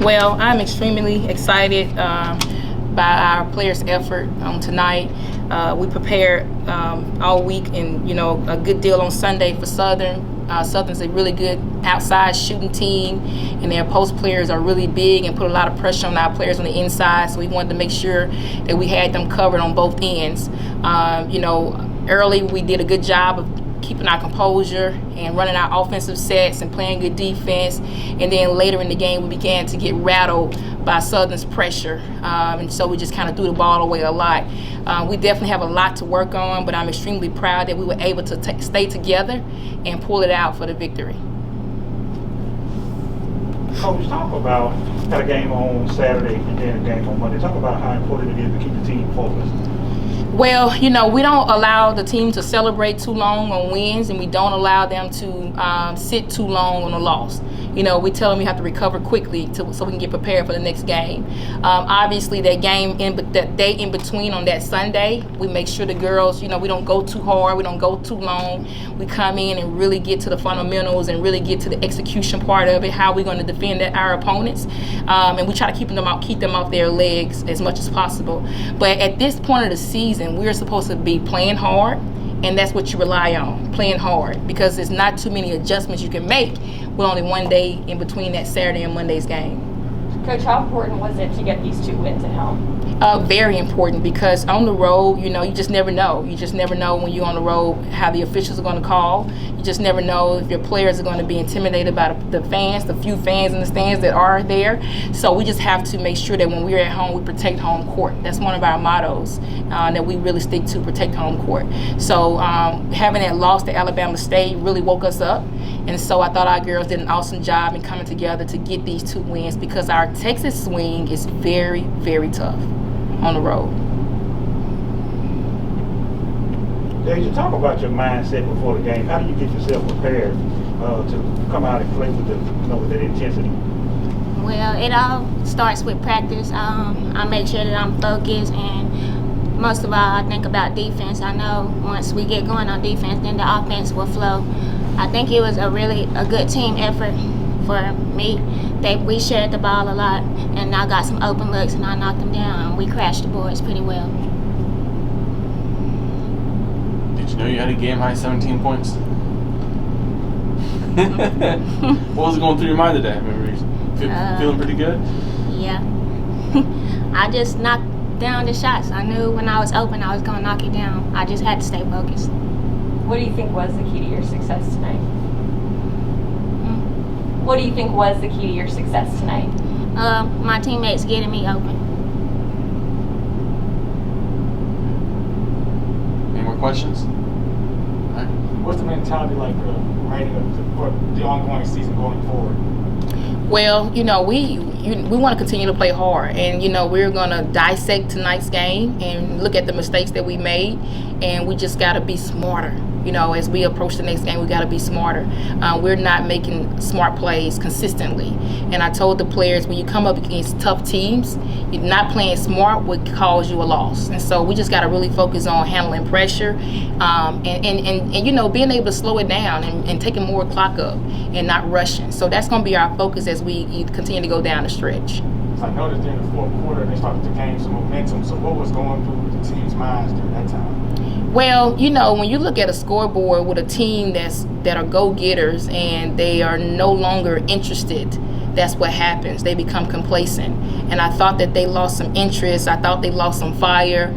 Well, I'm extremely excited by our players' effort tonight. We prepared all week, and a good deal on Sunday for Southern. Southern's a really good outside shooting team, and their post players are really big and put a lot of pressure on our players on the inside. So we wanted to make sure that we had them covered on both ends. Early we did a good job of keeping our composure and running our offensive sets and playing good defense. And then later in the game, we began to get rattled by Southern's pressure. And so we just kind of threw the ball away a lot. We definitely have a lot to work on, but I'm extremely proud that we were able to stay together and pull it out for the victory. Coach, talk about had a game on Saturday and then a game on Monday. Talk about how important it is to keep the team focused. Well, we don't allow the team to celebrate too long on wins, and we don't allow them to sit too long on a loss. We tell them you have to recover quickly so we can get prepared for the next game. Obviously, that day in between on that Sunday, we make sure the girls, we don't go too hard, we don't go too long. We come in and really get to the fundamentals and really get to the execution part of it, how we're going to defend our opponents, and we try to keep them off their legs as much as possible. But at this point of the season, we're supposed to be playing hard. And that's what you rely on, playing hard, because there's not too many adjustments you can make with only one day in between that Saturday and Monday's game. Coach, how important was it to get these 2 wins at home? Very important, because on the road, you just never know. You just never know when you're on the road how the officials are going to call. You just never know if your players are going to be intimidated by the fans, the few fans in the stands that are there. So we just have to make sure that when we're at home, we protect home court. That's one of our mottos that we really stick to, protect home court. So having that loss to Alabama State really woke us up. And so I thought our girls did an awesome job in coming together to get these 2 wins, because our Texas swing is very, very tough on the road. Deja, talk about your mindset before the game. How do you get yourself prepared to come out and play with with that intensity? Well, it all starts with practice. I make sure that I'm focused, and most of all, I think about defense. I know once we get going on defense, then the offense will flow. I think it was a good team effort for me. We shared the ball a lot, and I got some open looks, and I knocked them down, and we crashed the boards pretty well. Did you know you had a game-high 17 points? What was going through your mind today? Feeling pretty good? Yeah. I just knocked down the shots. I knew when I was open, I was going to knock it down. I just had to stay focused. What do you think was the key to your success tonight? What do you think was the key to your success tonight? My teammates getting me open. Any more questions? All right. What's the mentality like for the ongoing season going forward? Well, we want to continue to play hard, and we're going to dissect tonight's game and look at the mistakes that we made, and we just got to be smarter. As we approach the next game, we got to be smarter. We're not making smart plays consistently, and I told the players, when you come up against tough teams, not playing smart would cause you a loss. And so we just got to really focus on handling pressure, and being able to slow it down and taking more clock up and not rushing. So that's going to be our focus as we continue to go down the stretch. So I noticed during the fourth quarter they started to gain some momentum. So what was going through the team's minds during that time? Well, when you look at a scoreboard with a team that are go-getters and they are no longer interested, that's what happens. They become complacent. And I thought that they lost some interest. I thought they lost some fire.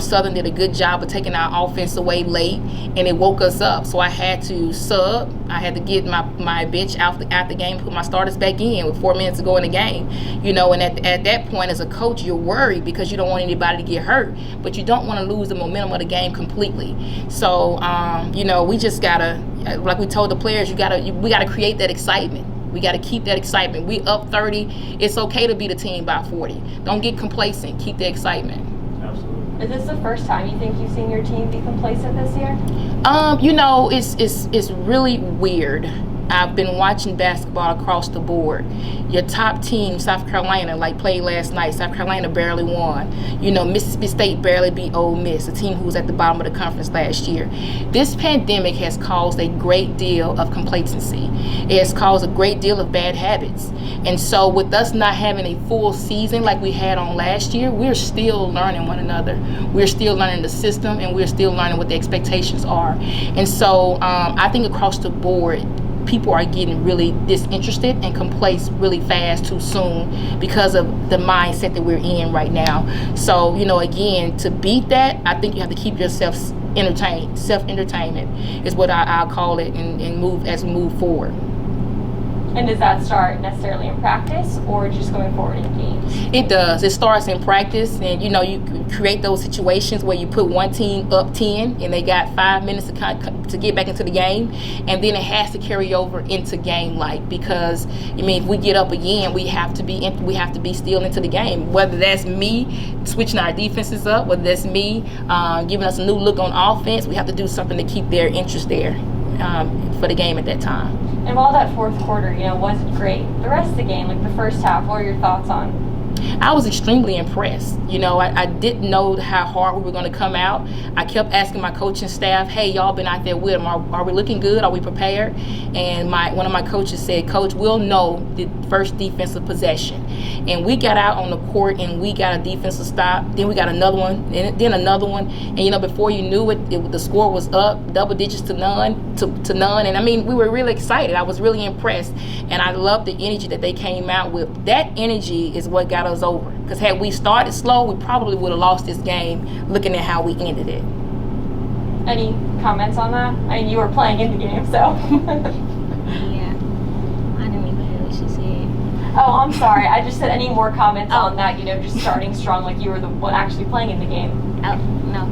Southern did a good job of taking our offense away late, and it woke us up. So I had to sub. I had to get my bench out the game, put my starters back in with 4 minutes to go in the game. And at that point, as a coach, you're worried because you don't want anybody to get hurt, but you don't want to lose the momentum of the game completely. So, we just gotta, like we told the players, we gotta create that excitement. We got to keep that excitement. We up 30. It's okay to beat a team by 40. Don't get complacent. Keep the excitement. Absolutely. Is this the first time you think you've seen your team be complacent this year? It's really weird I've been watching basketball across the board. Your top team, South Carolina, like played last night. South Carolina barely won. You know, Mississippi State barely beat Ole Miss, a team who was at the bottom of the conference last year. This pandemic has caused a great deal of complacency. It has caused a great deal of bad habits. And so with us not having a full season like we had on last year, we're still learning one another. We're still learning the system, and we're still learning what the expectations are. And so I think across the board, people are getting really disinterested and complacent really fast too soon because of the mindset that we're in right now. So, you know, again, to beat that, I think you have to keep yourself entertained. Self-entertainment is what I'll call it, and move as we move forward. And does that start necessarily in practice or just going forward in games? It does. It starts in practice, and you know, you create those situations where you put one team up 10 and they got 5 minutes to get back into the game, and then it has to carry over into game life, because I mean, if we get up again, we have to be still into the game. Whether that's me switching our defenses up, whether that's me giving us a new look on offense, we have to do something to keep their interest there for the game at that time. And while that fourth quarter, you know, wasn't great, the rest of the game, like the first half, what are your thoughts on? I was extremely impressed. You know, I didn't know how hard we were going to come out. I kept asking my coaching staff, hey, y'all been out there with them. Are we looking good? Are we prepared? And one of my coaches said, Coach, we'll know the first defensive possession. And we got out on the court and we got a defensive stop. Then we got another one, and then another one. And, you know, before you knew it, the score was up double digits to none. And, I mean, we were really excited. I was really impressed. And I loved the energy that they came out with. That energy is what got us over. Because had we started slow, we probably would have lost this game looking at how we ended it. Any comments on that? I mean, you were playing in the game, so. Yeah. I didn't even hear what she said. Oh, I'm sorry. I just said any more comments on that, you know, just starting strong like you were the one actually playing in the game. Oh, no.